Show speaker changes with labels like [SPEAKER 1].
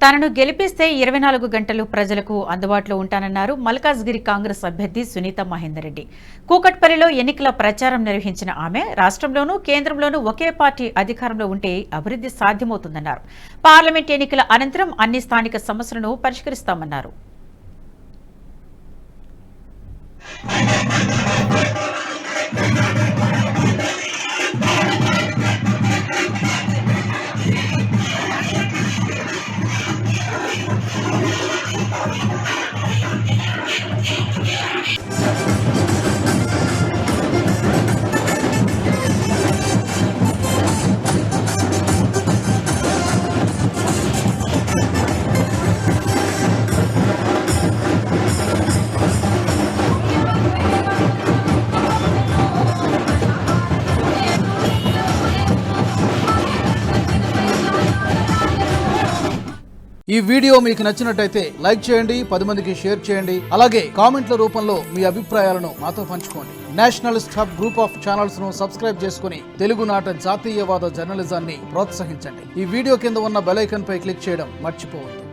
[SPEAKER 1] తనను గెలిపిస్తే 24 గంటలు ప్రజలకు అందుబాటులో ఉంటానన్నారు మల్కాజ్గిరి కాంగ్రెస్ అభ్యర్థి సునీత మహేందర్ రెడ్డి. కూకట్పల్లిలో ఎన్నికల ప్రచారం నిర్వహించిన ఆమె రాష్ట్రంలోనూ కేంద్రంలోనూ ఒకే పార్టీ అధికారంలో ఉంటే అభివృద్ధి సాధ్యమవుతుందన్నారు. పార్లమెంట్ ఎన్నికల అనంతరం అన్ని స్థానిక సమస్యలను పరిష్కరిస్తామన్నారు.
[SPEAKER 2] ఈ వీడియో మీకు నచ్చినట్టయితే లైక్ చేయండి, 10 మందికి షేర్ చేయండి. అలాగే కామెంట్ల రూపంలో మీ అభిప్రాయాలను మాతో పంచుకోండి. Nationalist hub group of channels ను సబ్స్క్రైబ్ చేసుకుని తెలుగునాట జాతీయవాద జర్నలిజాన్ని ప్రోత్సహించండి. ఈ వీడియో కింద ఉన్న బెల్ ఐకాన్ పై క్లిక్ చేయడం మర్చిపోవద్దు.